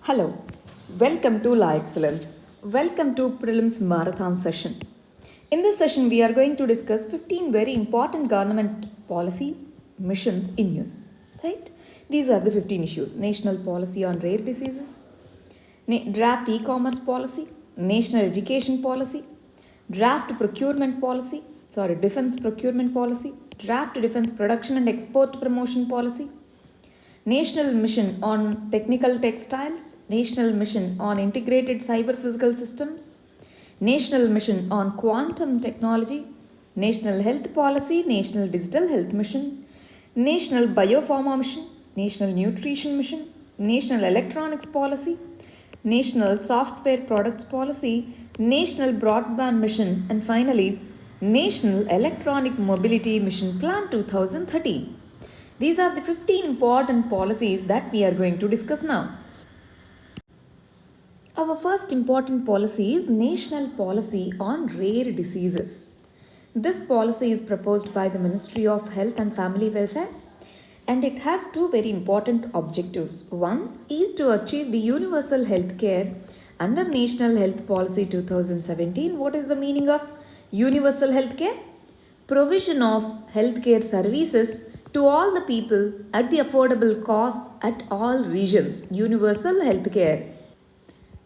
Hello, welcome to Laex Prelims. Welcome to Prelims Marathon session. In this session, we are going to discuss 15 very important government policies, missions in use. Right? These are the 15 issues. National policy on rare diseases, draft e-commerce policy, national education policy, draft procurement policy, defense procurement policy, draft defense production and export promotion policy, National Mission on Technical Textiles, National Mission on Integrated Cyber Physical Systems, National Mission on Quantum Technology, National Health Policy, National Digital Health Mission, National Biopharma Mission, National Nutrition Mission, National Electronics Policy, National Software Products Policy, National Broadband Mission, and finally, National Electronic Mobility Mission Plan 2013. These are the 15 important policies that we are going to discuss now. Our first important policy is National Policy on Rare Diseases. This policy is proposed by the Ministry of Health and Family Welfare and it has two very important objectives. One is to achieve the universal health care under National Health Policy 2017. What is the meaning of universal health care? Provision of healthcare services to all the people at the affordable cost at all regions. Universal health care.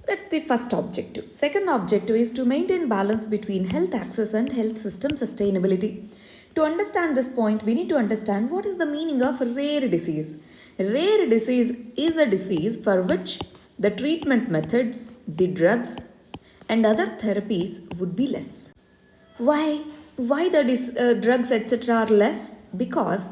That's the first objective. Second objective is to maintain balance between health access and health system sustainability. To understand this point, we need to understand what is the meaning of rare disease. Rare disease is a disease for which the treatment methods, the drugs and other therapies would be less. Why the drugs etc. are less? Because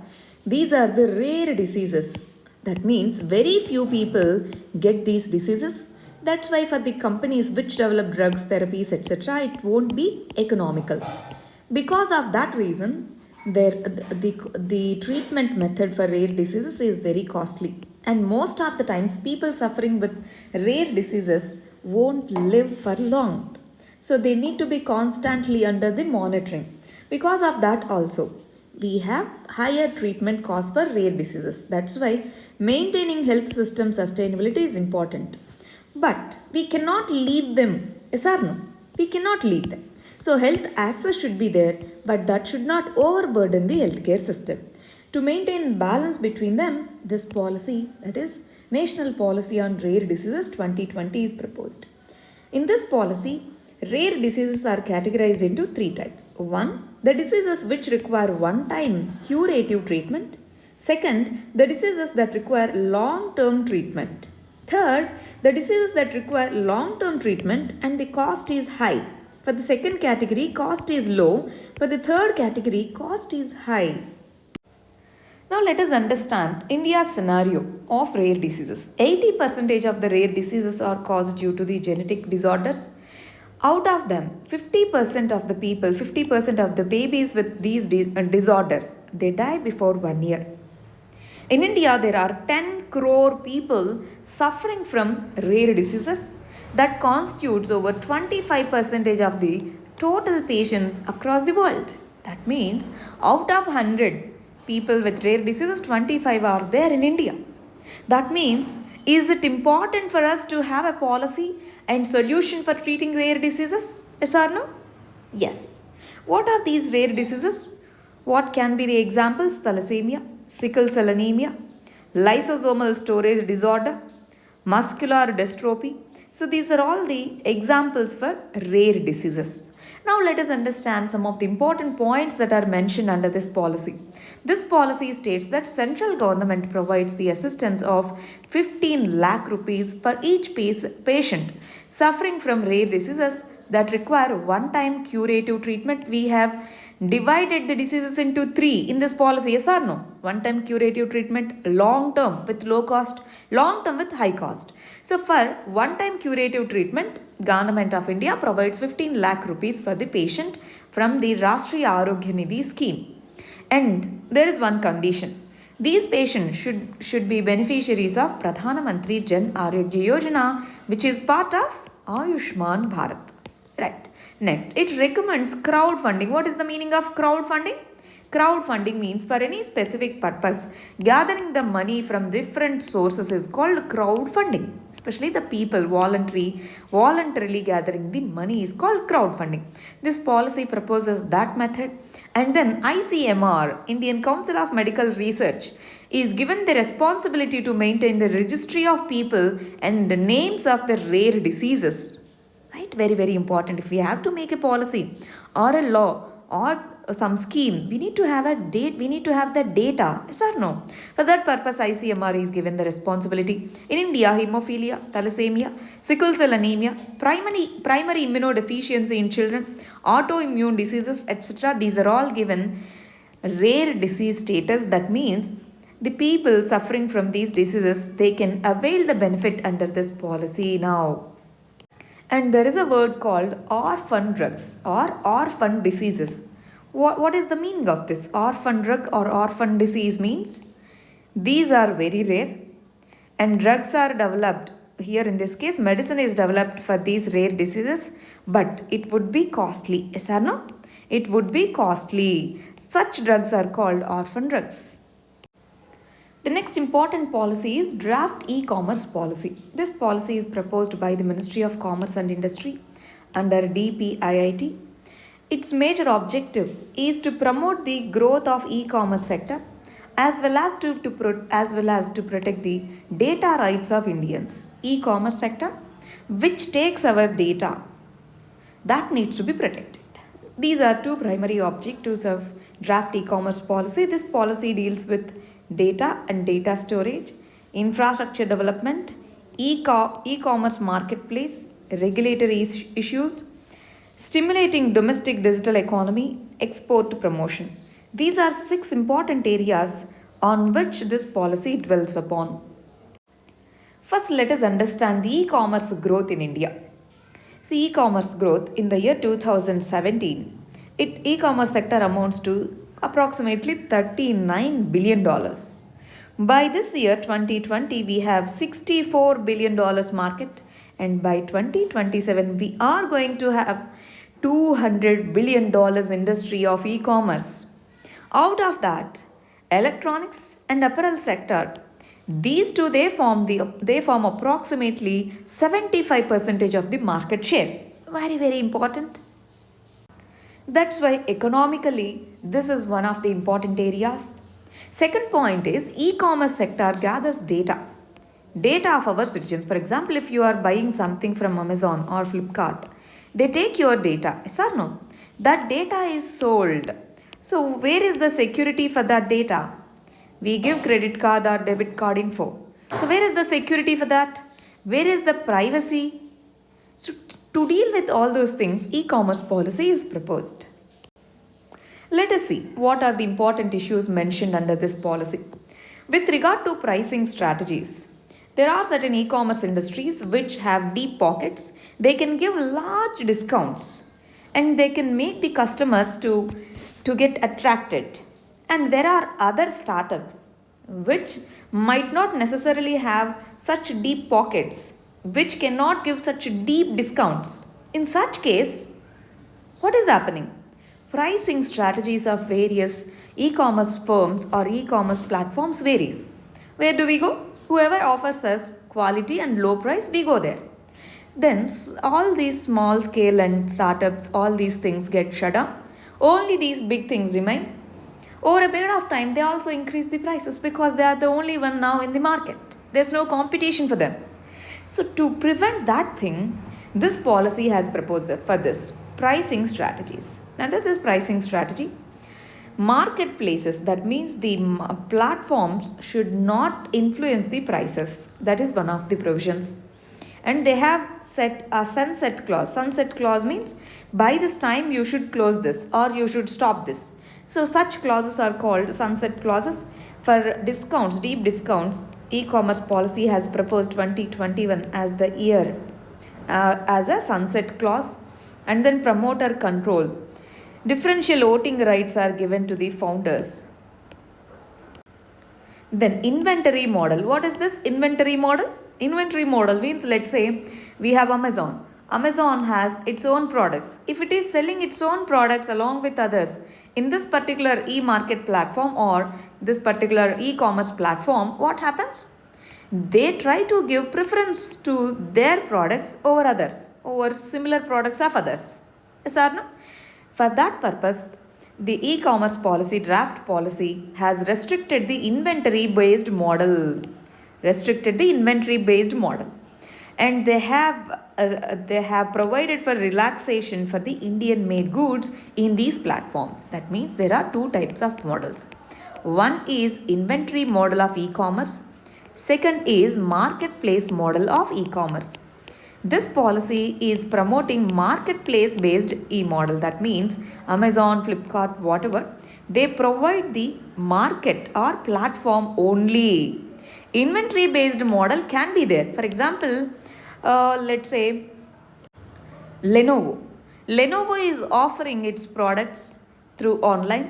these are the rare diseases. That means very few people get these diseases. That's why for the companies which develop drugs, therapies, etc., it won't be economical. Because of that reason, the treatment method for rare diseases is very costly. And most of the times, people suffering with rare diseases won't live for long. So they need to be constantly under the monitoring. Because of that also, we have higher treatment costs for rare diseases. That's why maintaining health system sustainability is important. But we cannot leave them. Yes or no? We cannot leave them. So health access should be there, but that should not overburden the healthcare system. To maintain balance between them, this policy, that is National Policy on Rare Diseases 2020 is proposed. In this policy, rare diseases are categorized into three types. One, the diseases which require one-time curative treatment. Second, the diseases that require long-term treatment. Third, the diseases that require long-term treatment and the cost is high. For the second category, cost is low. For the third category, cost is high. Now let us understand India's scenario of rare diseases. 80% of the rare diseases are caused due to the genetic disorders. Out of them, 50% of the people, 50% of the babies with these disorders, they die before 1 year. In India, there are 10 crore people suffering from rare diseases. That constitutes over 25% of the total patients across the world. That means out of 100 people with rare diseases, 25 are there in India. That means, is it important for us to have a policy and solution for treating rare diseases? Yes or no? Yes. What are these rare diseases? What can be the examples? Thalassemia, sickle cell anemia, lysosomal storage disorder, muscular dystrophy. So these are all the examples for rare diseases. Now let us understand some of the important points that are mentioned under this policy. This policy states that central government provides the assistance of 15 lakh rupees for each patient suffering from rare diseases that require one-time curative treatment. We have divided the diseases into three in this policy, yes or no? One-time curative treatment, long-term with low cost, long-term with high cost. So for one-time curative treatment, Government of India provides 15 lakh rupees for the patient from the Rashtriya Arogya Nidhi scheme. And there is one condition. These patients should be beneficiaries of Pradhana Mantri Jan Arogya Yojana, which is part of Ayushman Bharat. Right. Next, it recommends crowdfunding. What is the meaning of crowdfunding? Crowdfunding means for any specific purpose, gathering the money from different sources is called crowdfunding. Especially the people voluntarily gathering the money is called crowdfunding. This policy proposes that method. And then ICMR, Indian Council of Medical Research, is given the responsibility to maintain the registry of people and the names of the rare diseases. Right? Very, very important. If we have to make a policy or a law or some scheme, we need to have a date, we need to have the data, yes or no? For that purpose, ICMR is given the responsibility. In India, hemophilia, thalassemia, sickle cell anemia, primary immunodeficiency in children, autoimmune diseases, etc. These are all given rare disease status. That means the people suffering from these diseases, they can avail the benefit under this policy now. And there is a word called orphan drugs or orphan diseases. What is the meaning of this? Orphan drug or orphan disease means these are very rare and drugs are developed. Here in this case, medicine is developed for these rare diseases, but it would be costly. Yes or no? It would be costly. Such drugs are called orphan drugs. The next important policy is draft e-commerce policy. This policy is proposed by the Ministry of Commerce and Industry under DPIIT. Its major objective is to promote the growth of e-commerce sector as well as to protect the data rights of Indians. E-commerce sector which takes our data, that needs to be protected. These are two primary objectives of draft e-commerce policy. This policy deals with data and data storage, infrastructure development, e-commerce marketplace, regulatory issues, stimulating domestic digital economy, export promotion. These are 6 important areas on which this policy dwells upon. First, let us understand the e-commerce growth in India. See, e-commerce growth in the year 2017, e-commerce sector amounts to approximately $39 billion. By this year 2020, we have $64 billion market, and by 2027 we are going to have $200 billion industry of e-commerce. Out of that, electronics and apparel sector, these two they form approximately 75% of the market share. Very, very important. That's why economically this is one of the important areas. Second point is e-commerce sector gathers data of our citizens. For example, if you are buying something from Amazon or Flipkart, they take your data, yes or no? That data is sold. So where is the security for that data? We give credit card or debit card info. So where is the security for that? Where is the privacy? So to deal with all those things, e-commerce policy is proposed. Let us see what are the important issues mentioned under this policy. With regard to pricing strategies, there are certain e-commerce industries which have deep pockets. They can give large discounts and they can make the customers to get attracted. And there are other startups which might not necessarily have such deep pockets, which cannot give such deep discounts. In such case, what is happening? Pricing strategies of various e-commerce firms or e-commerce platforms varies. Where do we go? Whoever offers us quality and low price, we go there. Then all these small scale and startups, all these things get shut down. Only these big things remain. Over a period of time, they also increase the prices because they are the only one now in the market. There's no competition for them. So to prevent that thing, this policy has proposed for this pricing strategies. Under this pricing strategy, marketplaces, that means the platforms should not influence the prices. That is one of the provisions. And they have set a sunset clause. Sunset clause means by this time you should close this or you should stop this. So such clauses are called sunset clauses. For discounts, deep discounts, e-commerce policy has proposed 2021 as the year as a sunset clause. And then promoter control. Differential voting rights are given to the founders. Then inventory model. What is this inventory model? Inventory model means, let's say we have Amazon. Amazon has its own products. If it is selling its own products along with others in this particular e-market platform or this particular e-commerce platform, what happens? They try to give preference to their products over others, over similar products of others. Yes or no? For that purpose, the e-commerce policy, draft policy, has restricted the inventory based model. And they have provided for relaxation for the Indian made goods in these platforms. That means there are two types of models. One is inventory model of e-commerce. Second is marketplace model of e-commerce. This policy is promoting marketplace based e-model. That means Amazon, Flipkart, whatever, they provide the market or platform only. Inventory based model can be there. For example, let's say Lenovo. Lenovo is offering its products through online,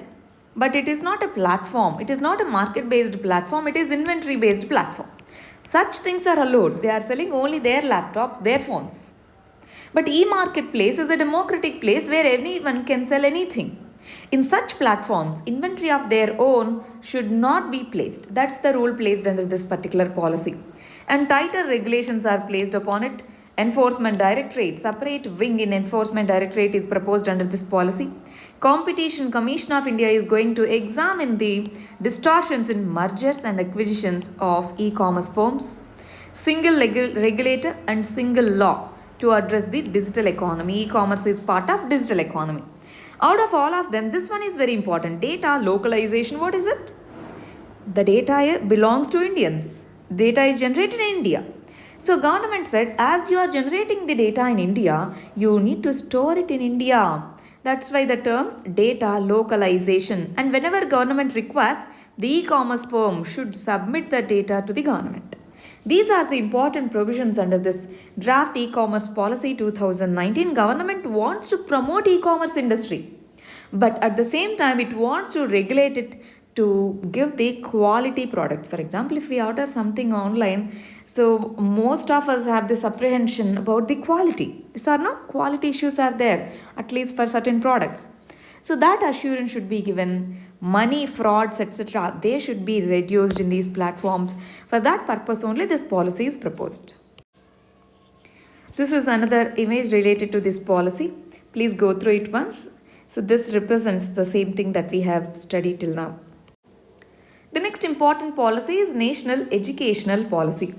but it is not a platform. It is not a market based platform. It is inventory based platform. Such things are allowed. They are selling only their laptops, their phones. But e-marketplace is a democratic place where anyone can sell anything. In such platforms, inventory of their own should not be placed. That's the rule placed under this particular policy. And tighter regulations are placed upon it. Enforcement Directorate, separate wing in Enforcement Directorate is proposed under this policy. Competition Commission of India is going to examine the distortions in mergers and acquisitions of e-commerce firms. Single regulator and single law to address the digital economy. E-commerce is part of digital economy. Out of all of them, this one is very important. Data localization, what is it? The data belongs to Indians. Data is generated in India. So government said, as you are generating the data in India, you need to store it in India. That's why the term data localization. And whenever government requires, the e-commerce firm should submit the data to the government. These are the important provisions under this draft e-commerce policy 2019. Government wants to promote e-commerce industry, but at the same time it wants to regulate it to give the quality products. For example, if we order something online, so most of us have this apprehension about the quality. So no, quality issues are there, at least for certain products. So that assurance should be given. Money frauds, etc., they should be reduced in these platforms. For that purpose only this policy is proposed. This is another image related to this policy. Please go through it once. So this represents the same thing that we have studied till now. The next important policy is National Educational Policy.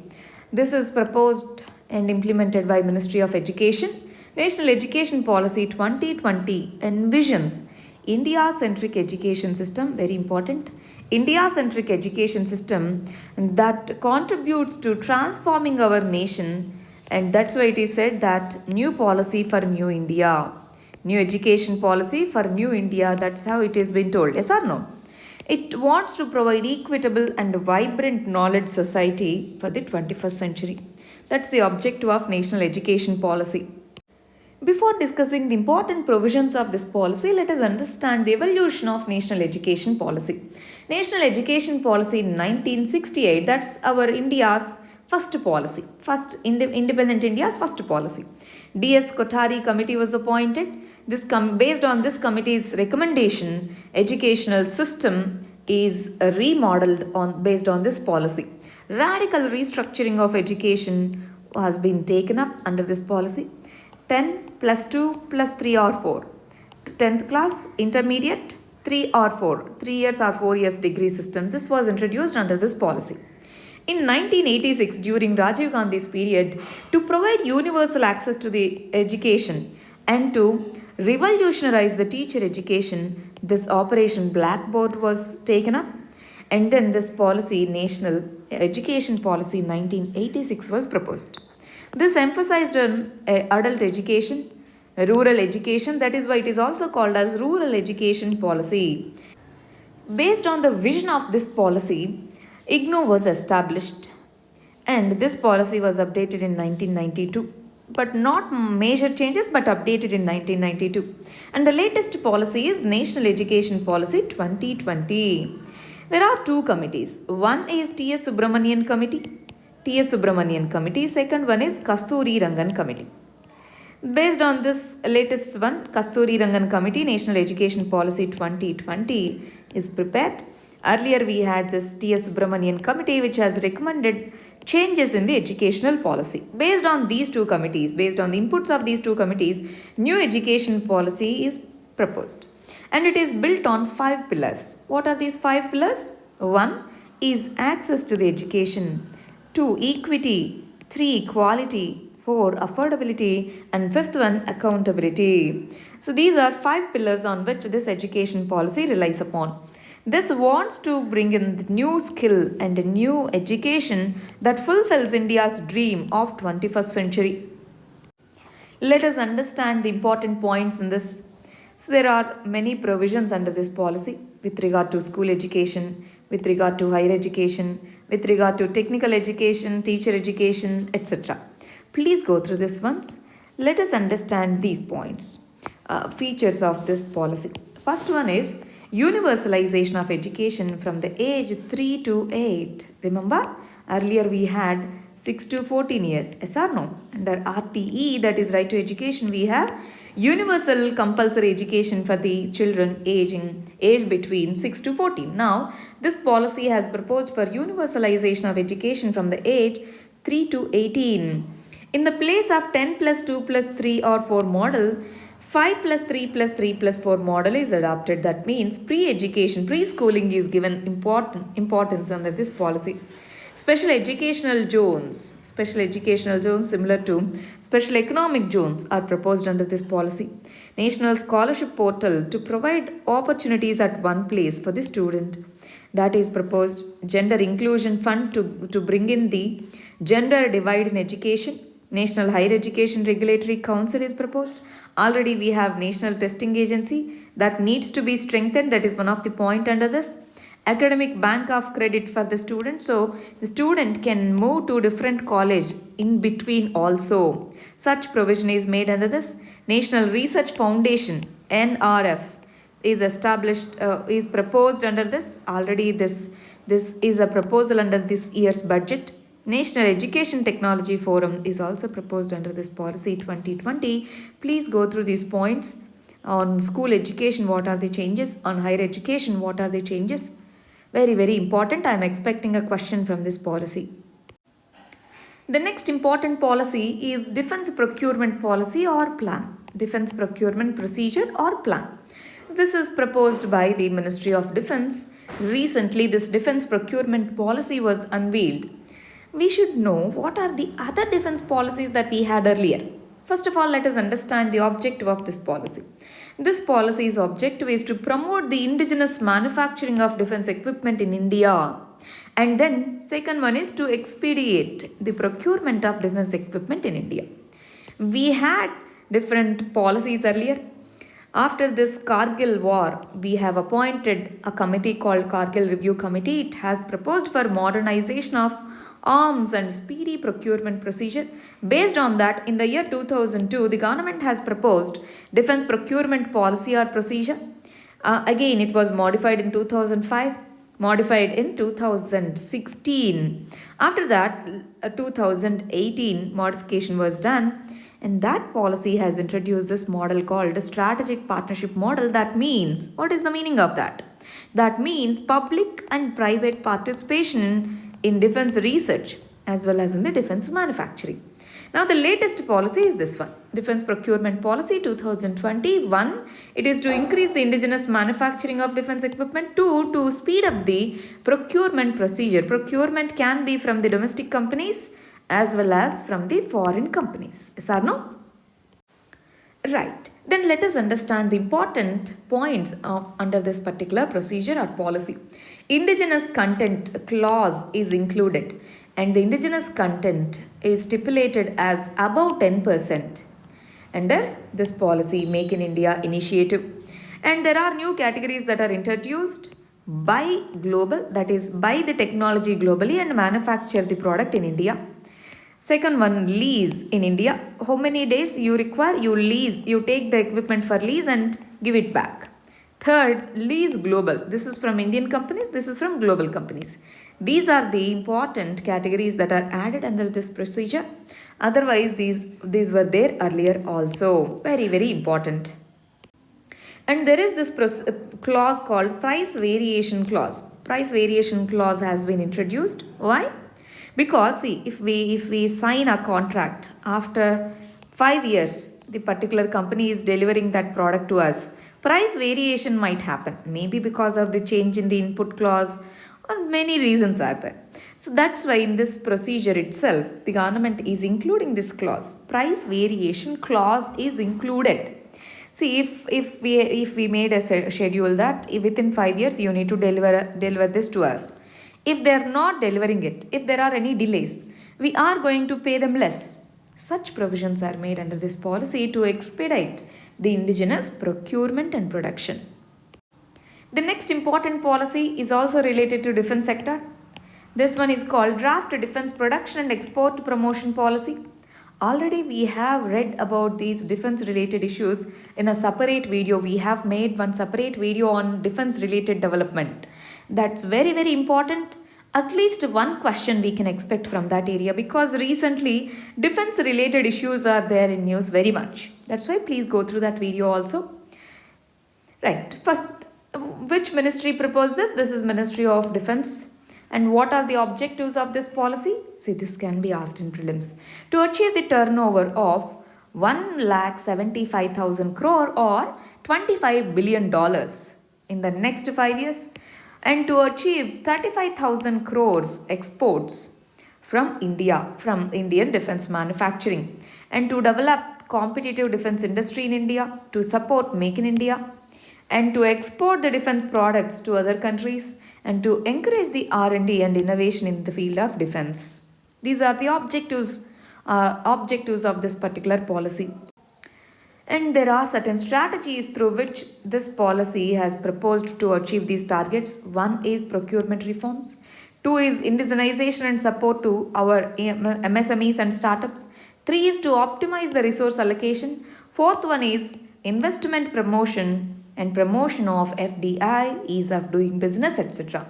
This is proposed and implemented by Ministry of Education. National Education Policy 2020 envisions India-centric education system, very important. India-centric education system that contributes to transforming our nation, and that's why it is said that new policy for new India. New education policy for new India, that's how it has been told. Yes or no? It wants to provide equitable and vibrant knowledge society for the 21st century. That's the objective of National Education Policy. Before discussing the important provisions of this policy, let us understand the evolution of National Education Policy. National Education Policy in 1968, that's our India's first policy, independent India's first policy. D.S. Kothari committee was appointed. Based on this committee's recommendation, educational system is remodeled based on this policy. Radical restructuring of education has been taken up under this policy. 10 plus 2 plus 3 or 4. 10th class, intermediate, 3 or 4. 3 years or 4 years degree system. This was introduced under this policy. In 1986, during Rajiv Gandhi's period, to provide universal access to the education and to revolutionize the teacher education, this Operation Blackboard was taken up. And then this policy, National Education Policy 1986, was proposed. This emphasized on adult education, rural education. That is why it is also called as Rural Education Policy. Based on the vision of this policy, IGNOU was established, and this policy was updated in 1992. But not major changes, but updated in 1992. And the latest policy is National Education Policy 2020. There are two committees. One is T.S. Subramanian Committee. Second one is Kasturi Rangan Committee. Based on this latest one, Kasturi Rangan Committee, National Education Policy 2020 is prepared. Earlier we had this T.S. Subramanian Committee which has recommended changes in the educational policy. Based on these two committees, based on the inputs of these two committees, new education policy is proposed. And it is built on 5 pillars. What are these 5 pillars? 1 is access to the education, 2 equity, 3 equality, 4 affordability, and 5th one accountability. So these are 5 pillars on which this education policy relies upon. This wants to bring in the new skill and a new education that fulfills India's dream of 21st century. Let us understand the important points in this. So there are many provisions under this policy with regard to school education, with regard to higher education, with regard to technical education, teacher education, etc. Please go through this once. Let us understand these points, features of this policy. First one is universalization of education from the age 3 to 8. Remember, earlier we had 6 to 14 years. Yes or no? Under RTE, that is Right to Education, we have universal compulsory education for the children age between 6 to 14. Now, this policy has proposed for universalization of education from the age 3 to 18. In the place of 10 plus 2 plus 3 or 4 model, 5 plus 3 plus 3 plus 4 model is adopted. That means pre-education, pre-schooling is given importance under this policy. Special educational zones similar to special economic zones are proposed under this policy. National scholarship portal to provide opportunities at one place for the student. That is proposed. Gender inclusion fund to bring in the gender divide in education. National Higher Education Regulatory Council is proposed. Already we have National Testing Agency that needs to be strengthened. That is one of the point under this. Academic bank of credit for the student. So the student can move to different college in between also. Such provision is made under this. National Research Foundation NRF is established, is proposed under this. Already this is a proposal under this year's budget. National Education Technology Forum is also proposed under this policy 2020. Please go through these points. On school education, what are the changes? On higher education, what are the changes? Very, very important. I am expecting a question from this policy. The next important policy is Defence Procurement Policy or Plan. Defence Procurement Procedure or Plan. This is proposed by the Ministry of Defence. Recently, this Defence Procurement Policy was unveiled. We should know what are the other defense policies that we had earlier. First of all, let us understand the objective of this policy. This policy's objective is to promote the indigenous manufacturing of defense equipment in India. And then second one is to expedite the procurement of defense equipment in India. We had different policies earlier. After this Kargil war, we have appointed a committee called Kargil Review Committee. It has proposed for modernization of arms and speedy procurement procedure. Based on that, in the year 2002, the government has proposed defense procurement policy or procedure. Again, it was modified in 2005, modified in 2016. After that, 2018 modification was done, and that policy has introduced this model called a strategic partnership model. That means, what is the meaning of that? That means public and private participation in defense research as well as in the defense manufacturing. Now the latest policy is this one, Defense Procurement Policy 2021. It is to increase the indigenous manufacturing of defense equipment. 2, to speed up the procurement procedure. Procurement can be from the domestic companies as well as from the foreign companies. Yes or no? Right. Then let us understand the important points under this particular procedure or policy. Indigenous content clause is included, and the indigenous content is stipulated as above 10% under this policy Make in India initiative. And there are new categories that are introduced: buy global, that is buy the technology globally and manufacture the product in India. Second one, lease in India. How many days you require? You lease, you take the equipment for lease and give it back. Third, lease global. This is from Indian companies, this is from global companies. These are the important categories that are added under this procedure. Otherwise, these were there earlier also. Very, very important. And there is this clause called price variation clause. Price variation clause has been introduced. Why? Because see, if we sign a contract after 5 years, the particular company is delivering that product to us, price variation might happen. Maybe because of the change in the input clause, or many reasons are there. So that's why in this procedure itself, the government is including this clause. Price variation clause is included. See, if we made a schedule that within 5 years you need to deliver this to us. If they are not delivering it, if there are any delays, we are going to pay them less. Such provisions are made under this policy to expedite the indigenous procurement and production. The next important policy is also related to defense sector. This one is called Draft Defense Production and Export Promotion Policy. Already we have read about these defense related issues in a separate video. We have made one separate video on defense related development. That's very, very important. At least one question we can expect from that area, because recently defense related issues are there in news very much. That's why please go through that video also. Right. First, which ministry proposed this? This is Ministry of Defense. And what are the objectives of this policy? See, this can be asked in prelims. To achieve the turnover of 1,75,000 crore or $25 billion in the next 5 years, and to achieve 35,000 crores exports from India, from Indian defense manufacturing, and to develop competitive defense industry in India, to support Make in India, and to export the defense products to other countries, and to encourage the R&D and innovation in the field of defense. These are the objectives of this particular policy. And there are certain strategies through which this policy has proposed to achieve these targets. One is procurement reforms. Two is indigenization and support to our MSMEs and startups. Three is to optimize the resource allocation. Fourth one is investment promotion and promotion of FDI, ease of doing business, etc.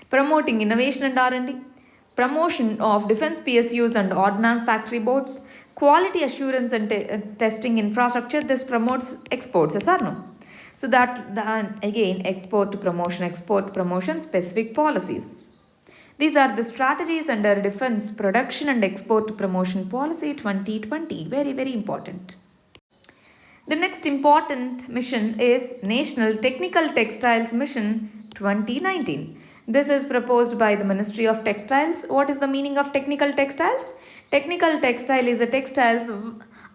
Promoting innovation and R&D. Promotion of defense PSUs and ordnance factory boards. Quality assurance and testing infrastructure. This promotes exports, yes or no? So that again export promotion specific policies. These are the strategies under Defense Production and Export Promotion Policy 2020. Very, very important. The next important mission is National Technical Textiles Mission 2019. This is proposed by the Ministry of Textiles. What is the meaning of technical textiles? Technical textile is a textiles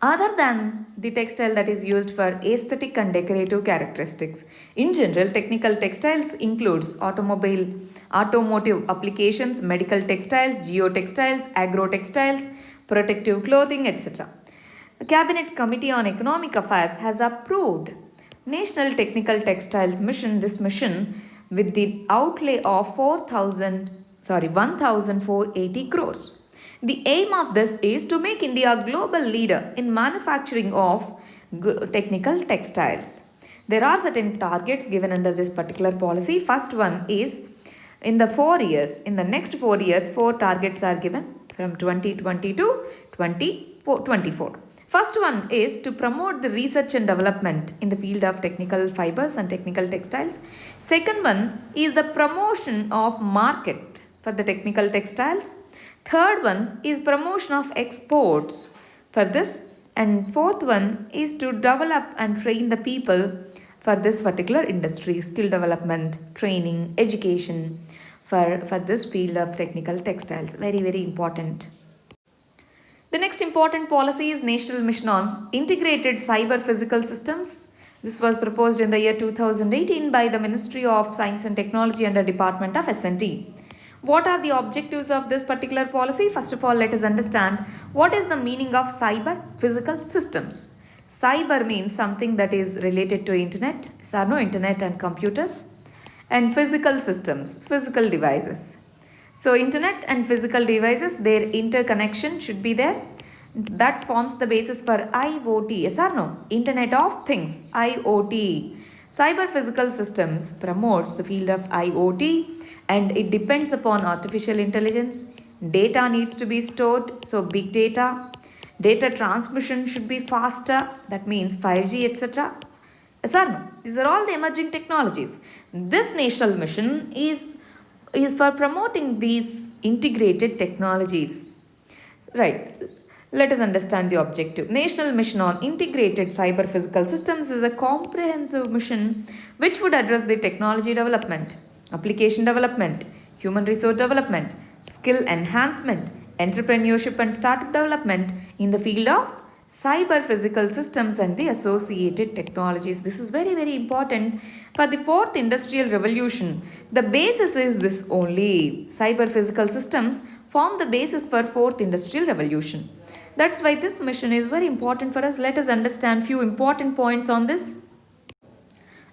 other than the textile that is used for aesthetic and decorative characteristics. In general, technical textiles includes automotive applications, medical textiles, geotextiles, agro-textiles, protective clothing, etc. The Cabinet Committee on Economic Affairs has approved National Technical Textiles Mission, this mission with the outlay of 1,480 crores. The aim of this is to make India a global leader in manufacturing of technical textiles. There are certain targets given under this particular policy. First one is in the next 4 years, 4 targets are given from 2020 to 2024. First one is to promote the research and development in the field of technical fibers and technical textiles. Second one is the promotion of market for the technical textiles. Third one is promotion of exports for this. And fourth one is to develop and train the people for this particular industry, skill development, training, education for this field of technical textiles. Very, very important. The next important policy is National Mission on Integrated Cyber Physical Systems. This was proposed in the year 2018 by the Ministry of Science and Technology under Department of S&T. What are the objectives of this particular policy? First of all, let us understand what is the meaning of cyber physical systems. Cyber means something that is related to internet, internet and computers, and physical systems, physical devices. So internet and physical devices, their interconnection should be there. That forms the basis for IoT, yes or no? Internet of Things, IoT. Cyber physical systems promotes the field of IoT and it depends upon artificial intelligence. Data needs to be stored, so big data transmission should be faster, that means 5G, etc. Yes or no? These are all the emerging technologies. This national mission is for promoting these integrated technologies. Right. Let us understand the objective. National Mission on Integrated Cyber Physical Systems is a comprehensive mission which would address the technology development, application development, human resource development, skill enhancement, entrepreneurship and startup development in the field of cyber physical systems and the associated technologies. This is very, very important for the fourth industrial revolution. The basis is this only. Cyber physical systems form the basis for fourth industrial revolution. That's why this mission is very important for us. Let us understand few important points on this.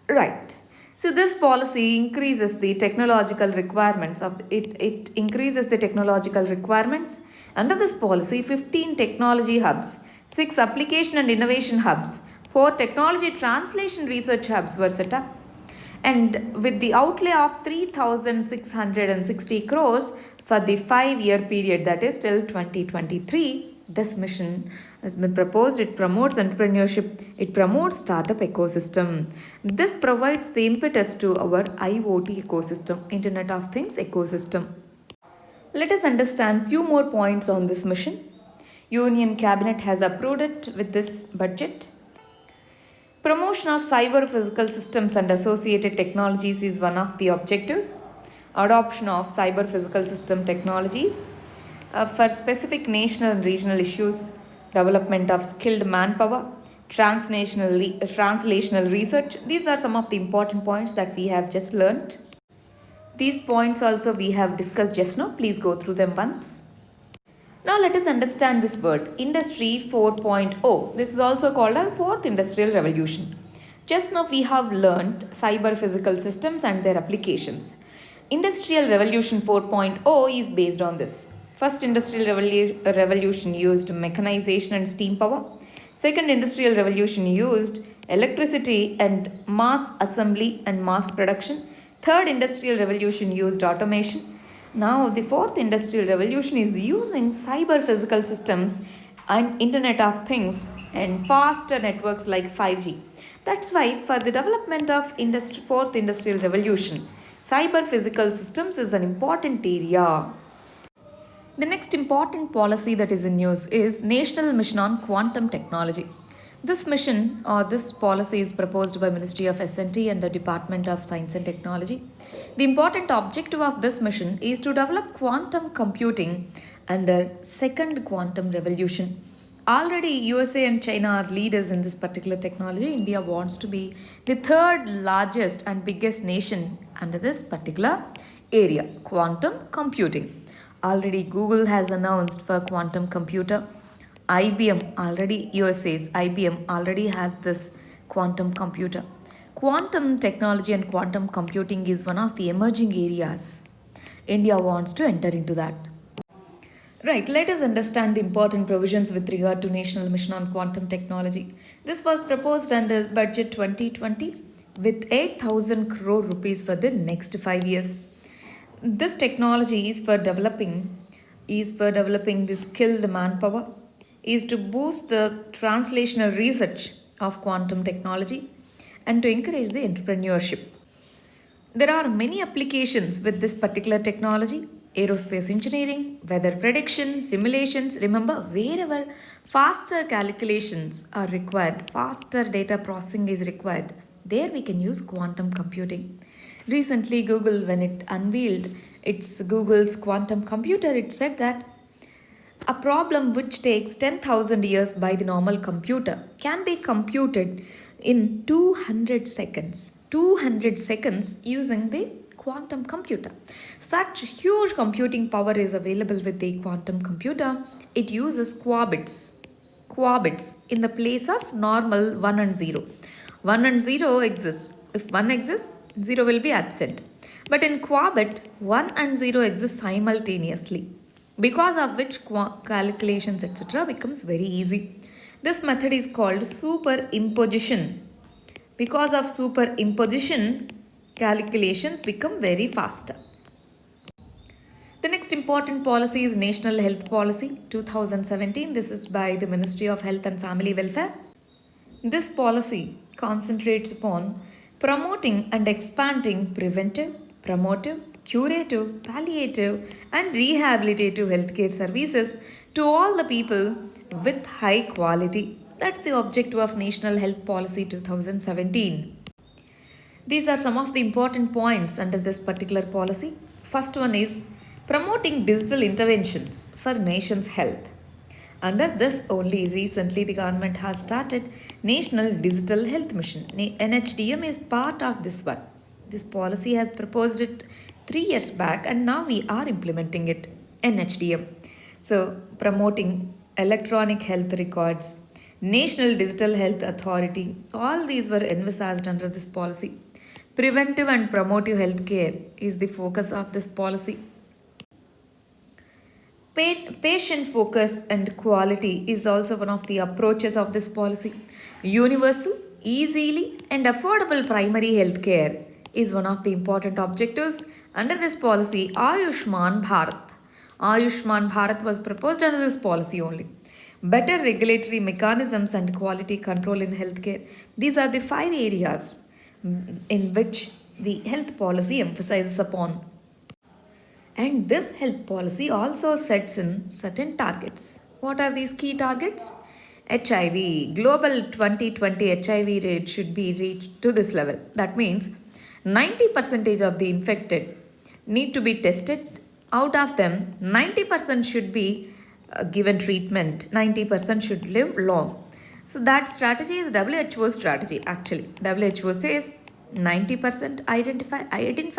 Right. So this policy increases the technological requirements of it. It increases the technological requirements. Under this policy, 15 technology hubs, 6 application and innovation hubs, 4 technology translation research hubs were set up. And with the outlay of 3,660 crores for the 5-year period, that is till 2023, this mission has been proposed. It promotes entrepreneurship, it promotes startup ecosystem. This provides the impetus to our IoT ecosystem, Internet of Things ecosystem. Let us understand few more points on this mission. Union Cabinet has approved it with this budget. Promotion of cyber physical systems and associated technologies is one of the objectives. Adoption of cyber physical system technologies for specific national and regional issues, development of skilled manpower, translational research. These are some of the important points that we have just learned. These points also we have discussed just now. Please go through them once. Now let us understand this word, Industry 4.0. This is also called as fourth industrial revolution. Just now we have learned cyber physical systems and their applications. Industrial Revolution 4.0 is based on this. First industrial revolution used mechanization and steam power. Second industrial revolution used electricity and mass assembly and mass production. Third industrial revolution used automation. Now the fourth industrial revolution is using cyber physical systems and Internet of Things and faster networks like 5G. That's why for the development of fourth industrial revolution, cyber physical systems is an important area. The next important policy that is in news is National Mission on Quantum Technology. This mission or this policy is proposed by Ministry of S&T and the Department of Science and Technology. The important objective of this mission is to develop quantum computing under second quantum revolution. Already USA and China are leaders in this particular technology. India wants to be the third largest and biggest nation under this particular area, quantum computing. Already Google has announced for quantum computer. IBM already, USA's IBM already has this quantum computer. Quantum technology and quantum computing is one of the emerging areas. India wants to enter into that. Right, let us understand the important provisions with regard to National Mission on Quantum Technology. This was proposed under Budget 2020 with 8,000 crore rupees for the next 5 years. This technology is for developing the skilled manpower, is to boost the translational research of quantum technology and to encourage the entrepreneurship. There are many applications with this particular technology: aerospace engineering, weather prediction, simulations. Remember, wherever faster calculations are required, faster data processing is required, there we can use quantum computing. Recently, Google, when it unveiled its Google's quantum computer, it said that a problem which takes 10,000 years by the normal computer can be computed in 200 seconds. 200 seconds using the quantum computer. Such huge computing power is available with the quantum computer. It uses qubits in the place of normal 1 and 0. 1 and 0 exists. If 1 exists, 0 will be absent. But in qubit, 1 and 0 exist simultaneously, because of which calculations etc. becomes very easy. This method is called superimposition. Because of superimposition, calculations become very faster. The next important policy is National Health Policy 2017. This is by the Ministry of Health and Family Welfare. This policy concentrates upon promoting and expanding preventive, promotive, curative, palliative, and rehabilitative healthcare services to all the people with high quality. That's the objective of National Health Policy 2017. These are some of the important points under this particular policy. First one is promoting digital interventions for nation's health. Under this only recently the government has started National Digital Health Mission. NHDM is part of this one. This policy has proposed it 3 years back and now we are implementing it. NHDM. So promoting electronic health records, National Digital Health Authority, all these were envisaged under this policy. Preventive and promotive health care is the focus of this policy. Patient focus and quality is also one of the approaches of this policy. Universal, easily and affordable primary health care is one of the important objectives under this policy. Ayushman Bharat. Ayushman Bharat was proposed under this policy only. Better regulatory mechanisms and quality control in healthcare. These are the 5 areas in which the health policy emphasizes upon. And this health policy also sets in certain targets. What are these key targets? HIV, global 2020 HIV rate should be reached to this level. That means 90% of the infected need to be tested. Out of them, 90% should be given treatment. 90% should live long. So that strategy is WHO's strategy actually. WHO says 90% identify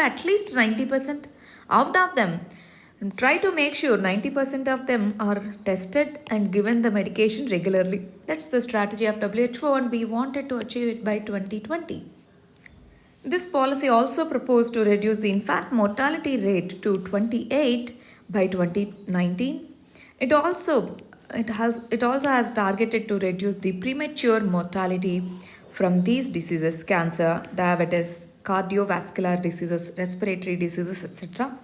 at least 90%. Out of them, try to make sure 90% of them are tested and given the medication regularly. That's the strategy of WHO and we wanted to achieve it by 2020. This policy also proposed to reduce the infant mortality rate to 28 by 2019. It also has targeted to reduce the premature mortality from these diseases, cancer, diabetes, cardiovascular diseases, respiratory diseases, etc.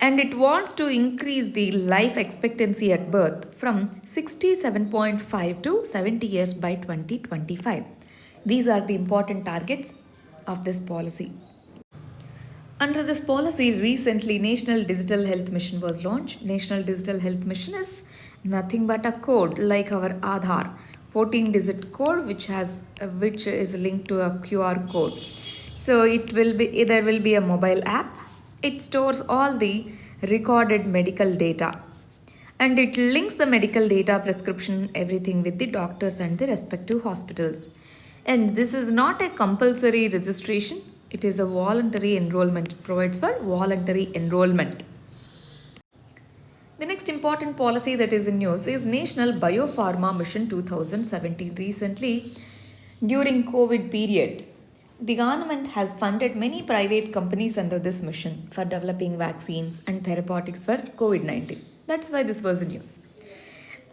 And it wants to increase the life expectancy at birth from 67.5 to 70 years by 2025. These are the important targets of this policy. Under this policy, recently National Digital Health Mission was launched. National Digital Health Mission is nothing but a code like our Aadhaar, 14-digit code which is linked to a QR code. So there will be a mobile app. It stores all the recorded medical data and it links the medical data, prescription, everything with the doctors and the respective hospitals. And this is not a compulsory registration. It is a voluntary enrollment. It provides for voluntary enrollment. The next important policy that is in news is National Biopharma Mission 2017. Recently, during COVID period, the government has funded many private companies under this mission for developing vaccines and therapeutics for COVID-19. That's why this was in news.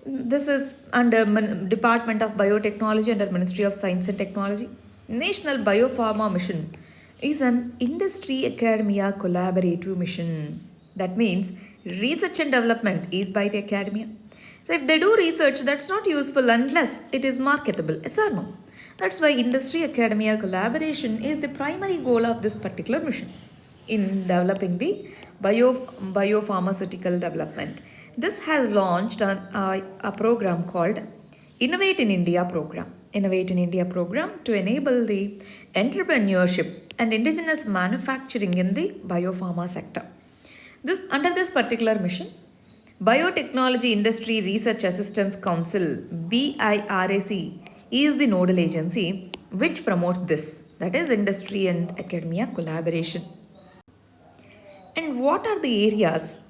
This is under Department of Biotechnology under Ministry of Science and Technology. National Biopharma Mission is an industry-academia collaborative mission. That means research and development is by the academia. So if they do research, that's not useful unless it is marketable. Yes or no? That's why industry-academia collaboration is the primary goal of this particular mission in developing the biopharmaceutical development. This has launched a program called Innovate in India program. Innovate in India program to enable the entrepreneurship and indigenous manufacturing in the biopharma sector. Under this particular mission, Biotechnology Industry Research Assistance Council BIRAC is the nodal agency which promotes this, that is industry and academia collaboration. And what are the areas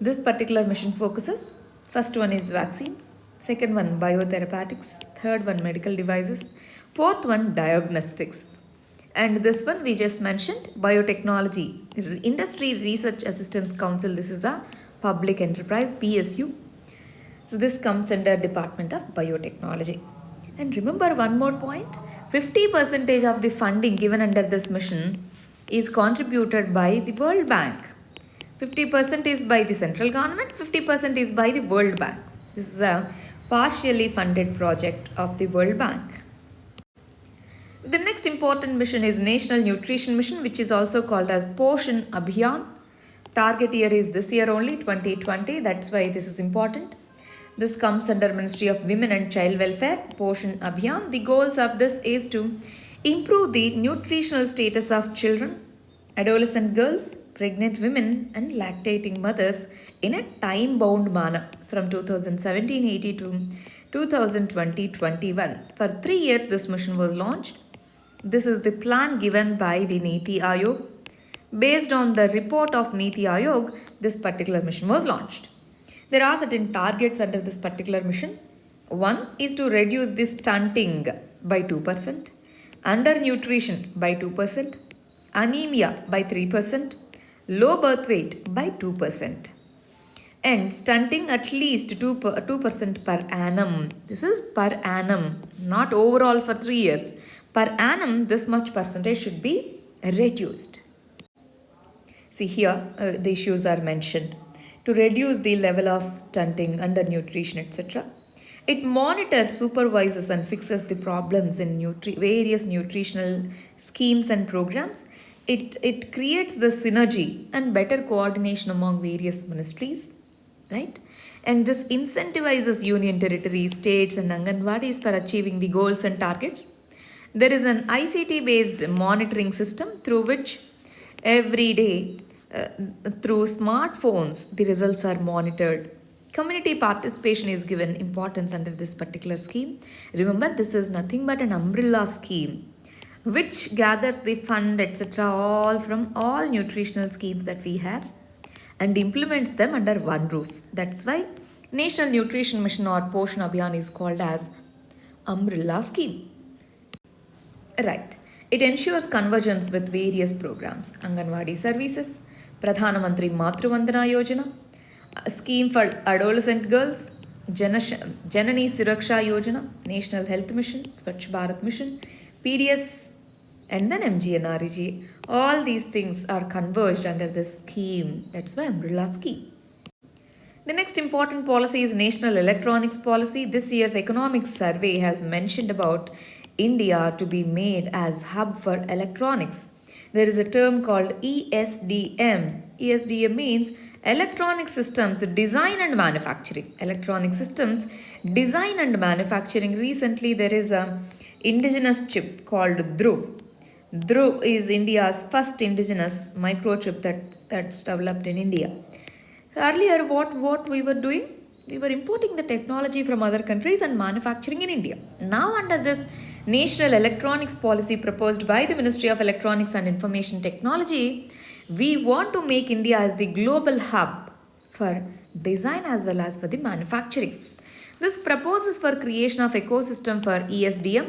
this particular mission focuses? First one is vaccines, second one biotherapeutics, third one medical devices, fourth one diagnostics. And this one we just mentioned, Biotechnology Industry Research Assistance Council. This is a public enterprise, PSU. So this comes under Department of Biotechnology. And remember one more point, 50% of the funding given under this mission is contributed by the World Bank. 50% is by the central government, 50% is by the World Bank. This is a partially funded project of the World Bank. The next important mission is National Nutrition Mission, which is also called as Poshan Abhiyan. Target year is this year only, 2020. That's why this is important. This comes under Ministry of Women and Child Welfare, Poshan Abhiyan. The goals of this is to improve the nutritional status of children, adolescent girls, pregnant women and lactating mothers in a time-bound manner from 2017-80 to 2020-21. For 3 years this mission was launched. This is the plan given by the Niti Aayog. Based on the report of Niti Aayog, this particular mission was launched. There are certain targets under this particular mission. One is to reduce the stunting by 2%, undernutrition by 2%, anemia by 3%, low birth weight by 2%, and stunting at least 2% per annum. This is per annum, not overall for 3 years. Per annum, this much percentage should be reduced. See here, the issues are mentioned. To reduce the level of stunting, undernutrition, etc. It monitors, supervises and fixes the problems in various nutritional schemes and programs. It creates the synergy and better coordination among various ministries, right? And this incentivizes union territories, states and Anganwadis for achieving the goals and targets. There is an ICT based monitoring system through which every day through smartphones the results are monitored. Community participation is given importance under this particular scheme. Remember, this is nothing but an umbrella scheme which gathers the fund etc. all from all nutritional schemes that we have and implements them under one roof. That's why National Nutrition Mission or Poshan Abhiyan is called as umbrella scheme. Right. It ensures convergence with various programs. Anganwadi services, Pradhana Mantri Matru Vandana Yojana, a scheme for adolescent girls, Janani Suraksha Yojana, National Health Mission, Swachh Bharat Mission, PDS, and then MGNREG. All these things are converged under this scheme. That's why umbrella scheme. The next important policy is National Electronics Policy. This year's economic survey has mentioned about India to be made as hub for electronics. There is a term called ESDM. ESDM means Electronic Systems Design and Manufacturing. Electronic Systems Design and Manufacturing. Recently there is a indigenous chip called Dhruv. Dhruv is India's first indigenous microchip that's developed in India. Earlier what we were doing? We were importing the technology from other countries and manufacturing in India. Now under this National Electronics Policy proposed by the Ministry of Electronics and Information Technology, we want to make India as the global hub for design as well as for the manufacturing. This proposes for creation of ecosystem for ESDM.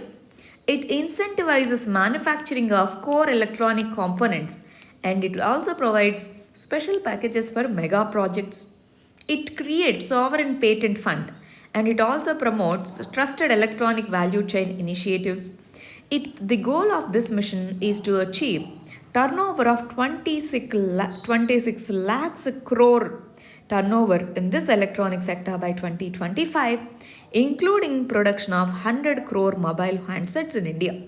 It incentivizes manufacturing of core electronic components and it also provides special packages for mega projects. It creates sovereign patent fund and it also promotes trusted electronic value chain initiatives. The goal of this mission is to achieve turnover of 26 lakhs crore turnover in this electronic sector by 2025, including production of 100 crore mobile handsets in India.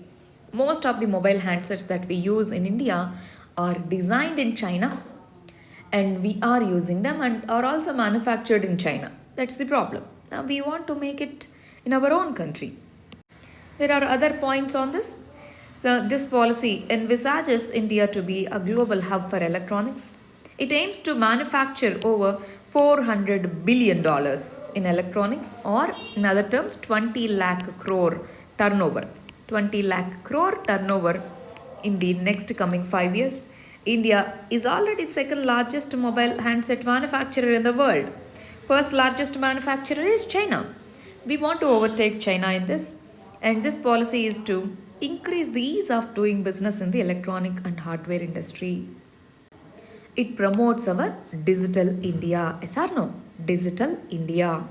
Most of the mobile handsets that we use in India are designed in China and we are using them and are also manufactured in China. That's the problem. Now we want to make it in our own country. There are other points on this. So this policy envisages India to be a global hub for electronics. It aims to manufacture over $400 billion in electronics, or in other terms 20 lakh crore turnover. 20 lakh crore turnover in the next coming 5 years. India is already second largest mobile handset manufacturer in the world. First largest manufacturer is China. We want to overtake China in this, and this policy is to increase the ease of doing business in the electronic and hardware industry. It promotes our digital India. Yes or no? Digital India.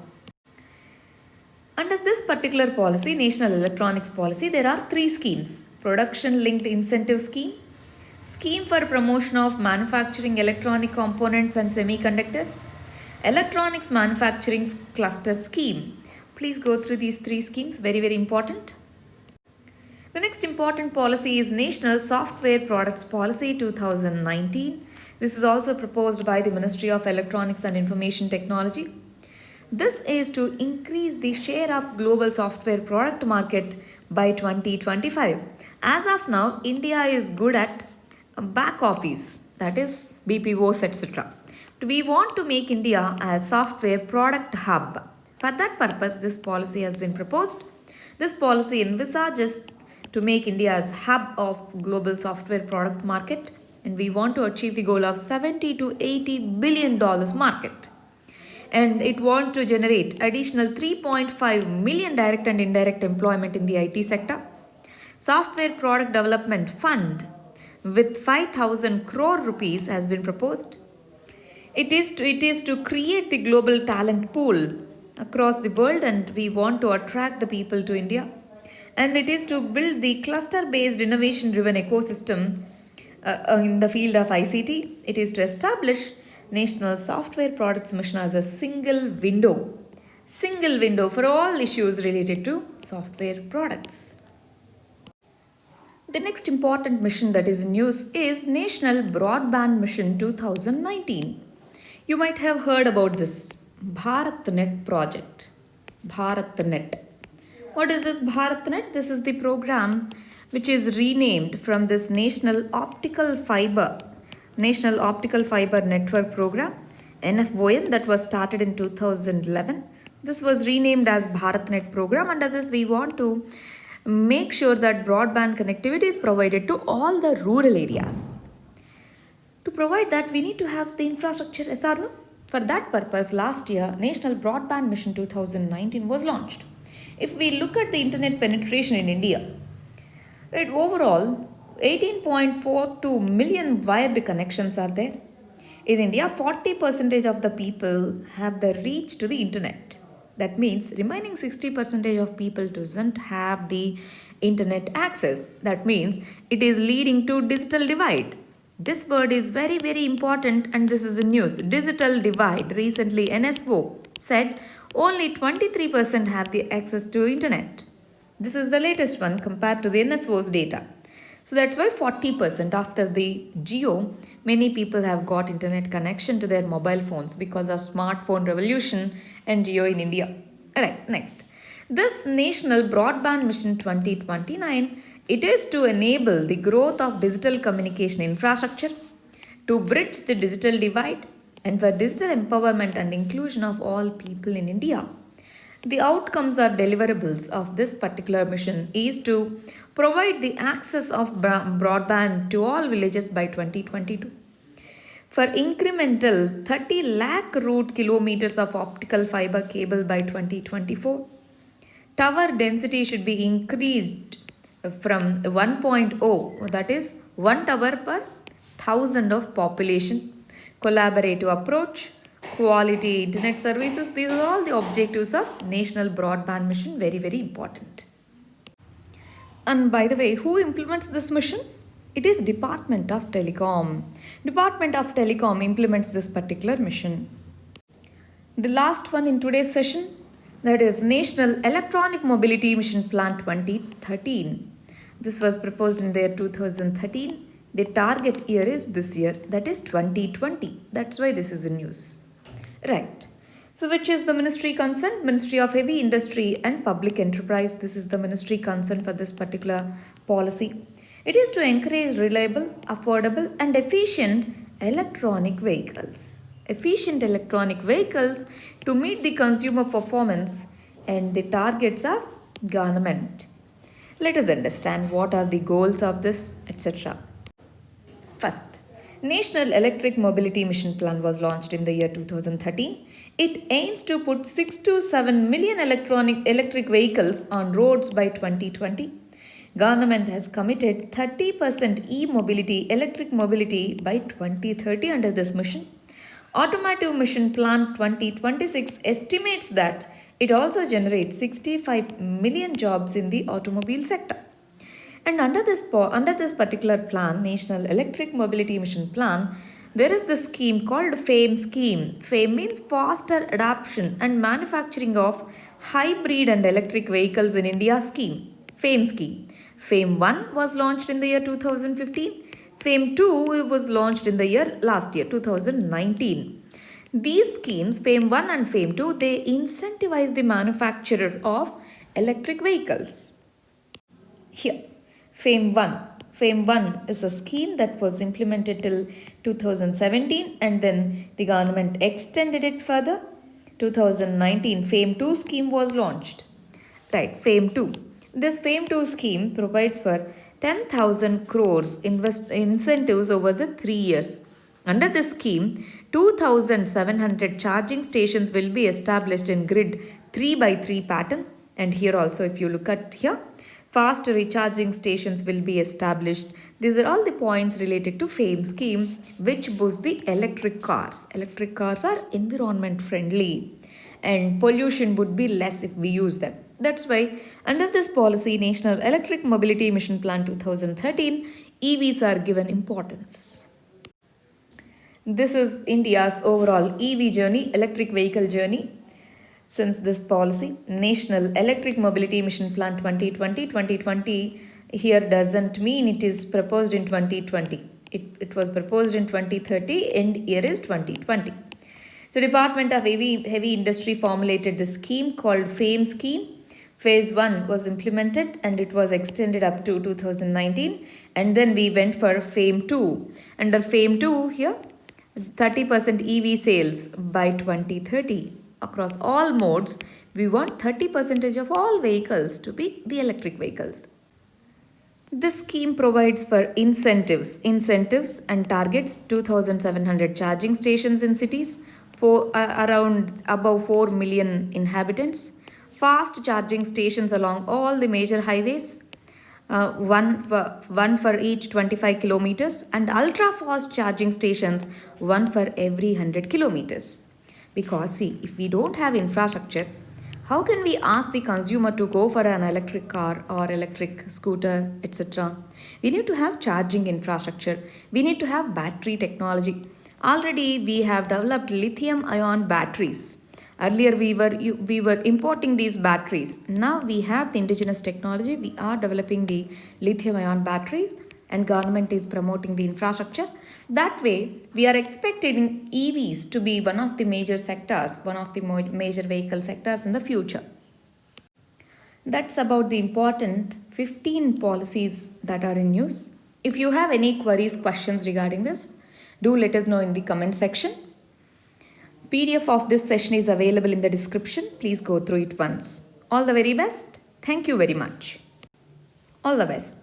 Under this particular policy, National Electronics Policy, there are three schemes. Production Linked Incentive Scheme, Scheme for Promotion of Manufacturing Electronic Components and Semiconductors, Electronics Manufacturing Cluster Scheme. Please go through these three schemes, very, very important. The next important policy is National Software Products Policy 2019. This is also proposed by the Ministry of Electronics and Information Technology. This is to increase the share of global software product market by 2025. As of now, India is good at back office, that is BPOs, etc. We want to make India a software product hub. For that purpose, this policy has been proposed. This policy envisages to make India as hub of global software product market, and we want to achieve the goal of 70 to 80 billion dollars market. And it wants to generate additional 3.5 million direct and indirect employment in the IT sector. Software Product Development Fund with 5,000 crore rupees has been proposed. It is to create the global talent pool across the world, and we want to attract the people to India. And it is to build the cluster-based innovation-driven ecosystem in the field of ICT. It is to establish National Software Products Mission as a single window for all issues related to software products. The next important mission that is in news is National Broadband Mission 2019. You might have heard about this BharatNet project. BharatNet. What is this BharatNet? This is the program which is renamed from this National Optical Fiber Network Program, NFON, that was started in 2011. This was renamed as BharatNet program. Under this, we want to make sure that broadband connectivity is provided to all the rural areas. To provide that, we need to have the infrastructure, yes or no? For that purpose, last year, National Broadband Mission 2019 was launched. If we look at the internet penetration in India, overall, 18.42 million wired connections are there. In India, 40% of the people have the reach to the internet. That means remaining 60% of people doesn't have the internet access. That means it is leading to digital divide. This word is very, very important, and this is in news. Digital divide. Recently, NSO said only 23% have the access to internet. This is the latest one compared to the NSO's data. So that's why 40% after the Jio, many people have got internet connection to their mobile phones because of smartphone revolution and Jio in India. Alright, next. This National Broadband Mission 2029, it is to enable the growth of digital communication infrastructure, to bridge the digital divide, and for digital empowerment and inclusion of all people in India. The outcomes or deliverables of this particular mission is to provide the access of broadband to all villages by 2022. For incremental 30 lakh route kilometers of optical fiber cable by 2024. Tower density should be increased from 1.0, that is 1 tower per 1,000 of population. Collaborative approach, quality internet services, these are all the objectives of National Broadband Mission, very, very important. And by the way, who implements this mission? It is Department of Telecom. Department of Telecom implements this particular mission. The last one in today's session, that is National Electronic Mobility Mission Plan 2013. This was proposed in the year 2013. The target year is this year, that is 2020. That's why this is in news. Right. So which is the ministry concerned? Ministry of Heavy Industry and Public Enterprise. This is the ministry concerned for this particular policy. It is to encourage reliable, affordable and efficient electronic vehicles. Efficient electronic vehicles to meet the consumer performance and the targets of government. Let us understand what are the goals of this, etc. First, National Electric Mobility Mission Plan was launched in the year 2013. It aims to put 6 to 7 million electric vehicles on roads by 2020. Government has committed 30% e-mobility, electric mobility by 2030 under this mission. Automotive Mission Plan 2026 estimates that It also generates 65 million jobs in the automobile sector. And under this particular plan, National Electric Mobility Mission Plan, there is this scheme called FAME scheme. FAME means faster adoption and manufacturing of hybrid and electric vehicles in India scheme. FAME scheme. FAME 1 was launched in the year 2015. FAME 2 was launched in the year last year 2019. These schemes, FAME 1 and FAME 2, they incentivize the manufacturer of electric vehicles. Here, FAME 1. FAME 1 is a scheme that was implemented till 2017 and then the government extended it further. 2019, FAME 2 scheme was launched. Right, FAME 2. This FAME 2 scheme provides for 10,000 crores incentives over the 3 years. Under this scheme, 2,700 charging stations will be established in grid 3x3 pattern. And here also, if you look at here, fast recharging stations will be established. These are all the points related to FAME scheme which boost the electric cars. Electric cars are environment friendly and pollution would be less if we use them. That's why under this policy, National Electric Mobility Mission Plan 2013, EVs are given importance. This is India's overall EV journey, electric vehicle journey. Since this policy, National Electric Mobility Mission Plan 2020 here doesn't mean it is proposed in 2020. It was proposed in 2030 and year is 2020. So Department of Heavy Industry formulated the scheme called FAME scheme. Phase 1 was implemented and it was extended up to 2019 and then we went for FAME 2. Under FAME 2 here, 30% EV sales by 2030. Across all modes, we want 30% of all vehicles to be the electric vehicles. This scheme provides for incentives and targets 2,700 charging stations in cities for around above 4 million inhabitants, fast charging stations along all the major highways, one for each 25 kilometers, and ultra fast charging stations, one for every 100 kilometers. Because see, if we don't have infrastructure, how can we ask the consumer to go for an electric car or electric scooter, etc.? We need to have charging infrastructure. We need to have battery technology. Already we have developed lithium ion batteries. Earlier we were importing these batteries. Now we have the indigenous technology. We are developing the lithium ion batteries and government is promoting the infrastructure. That way, we are expecting EVs to be one of the major sectors, one of the major vehicle sectors in the future. That's about the important 15 policies that are in use. If you have any queries, questions regarding this, do let us know in the comment section. PDF of this session is available in the description. Please go through it once. All the very best. Thank you very much. All the best.